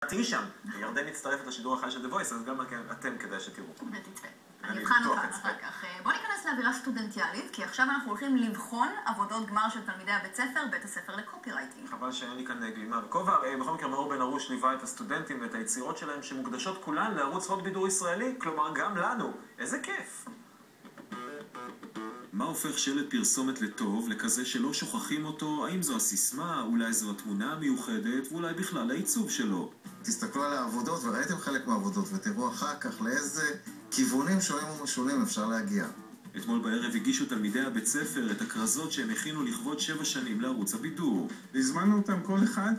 תהיי שם, ירדן מצטרפת לשידור החי של The Voice, אז גם אתם כדאי שתראו. ותצפה. אני אבחן אותך אחר כך. בוא ניכנס לאווירה סטודנטיאלית, כי עכשיו אנחנו הולכים לבחון עבודות גמר של תלמידי הבית ספר, בית הספר לקופירייטינג. חבל שאין לי כאן גלימה וכובע. בכל מקרה, מאור בן ארוש ליווה את הסטודנטים ואת היצירות שלהם שמוקדשות כולן לערוץ הוט בידור ישראלי, כלומר גם לנו. איזה כיף! מה הופך שלט פרסומת לטוב, לכזה שלא שוכחים אותו? האם זו הסיסמה, אולי זו התמונה המיוחדת, ואולי בכלל העיצוב שלו? תסתכלו על העבודות וראיתם חלק מהעבודות, ותראו אחר כך לאיזה כיוונים שונים ומשונים אפשר להגיע. אתמול בערב הגישו תלמידי הבית ספר את הכרזות שהם הכינו לכבוד 7 שנים לערוץ הבידור. הזמנו אותם כל אחד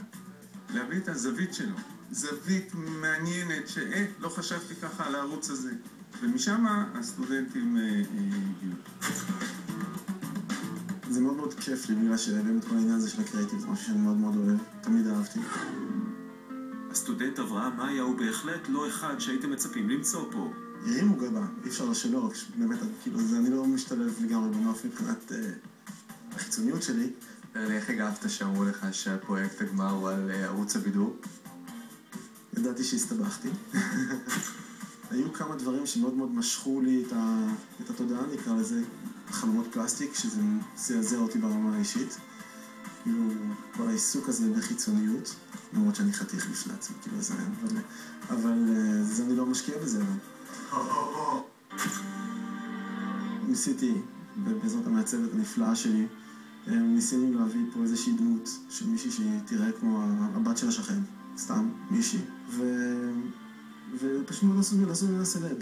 להביא את הזווית שלו. זווית מעניינת לא חשבתי ככה על הערוץ הזה. ומשם הסטודנטים הגיעו. זה מאוד מאוד כיף לי, בגלל שבאמת כל העניין הזה של הקריאיטיב זה משהו שאני מאוד מאוד אוהב, תמיד אהבתי. הסטודנט אברהם מאיה הוא בהחלט לא אחד שהייתם מצפים למצוא פה. הרימו גבה, אי אפשר שלא, באמת, כאילו, אני לא משתלב לגמרי בנוף מבחינת החיצוניות שלי. איך הגבת שאמרו לך שהפרויקט הגמר הוא על ערוץ הבידור? ידעתי שהסתבכתי. היו כמה דברים שמאוד מאוד משכו לי את התודעה, נקרא לזה, חלומות פלסטיק, שזה זעזע אותי ברמה האישית. כאילו, כל העיסוק הזה בחיצוניות, למרות שאני חתיך בפני עצמי, כאילו זה, אבל זה אני לא משקיע בזה, אבל. ניסיתי, בעזרת המעצבת הנפלאה שלי, ניסינו להביא פה איזושהי דמות של מישהי שתראה כמו הבת של השכן, סתם, מישהי. ופשוט מאוד לעשו ממנה סלב.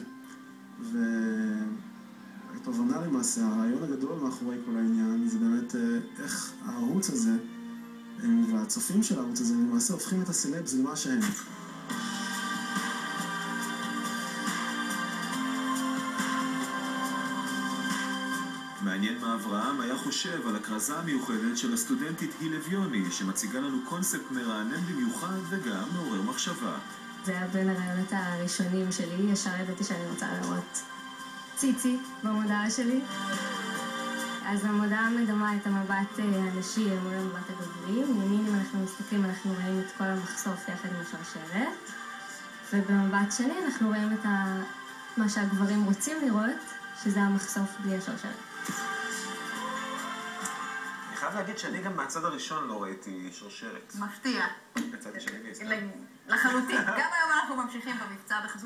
והתובנה למעשה, הרעיון הגדול מאחורי כל העניין, זה באמת איך הערוץ הזה, והצופים של הערוץ הזה, למעשה הופכים את הסלב, זה למה שהם. מעניין מה אברהם היה חושב על הכרזה המיוחדת של הסטודנטית היל לויוני, שמציגה לנו קונספט מרענן במיוחד וגם מעורר מחשבה. זה היה בין הרעיונות הראשונים שלי, ישר ידעתי שאני רוצה לראות ציצי במודעה שלי. אז המודעה מדמה את המבט הנשי מול המבט הגברי. מימין אם אנחנו מסתכלים אנחנו רואים את כל המחשוף יחד עם השרשרת. ובמבט שני אנחנו רואים את מה שהגברים רוצים לראות, שזה המחשוף בלי השרשרת. אני חייב להגיד שאני גם מהצד הראשון לא ראיתי שרשרת. מפתיע. בצד השני. לחלוטין. גם היום אנחנו ממשיכים במבצע בחסות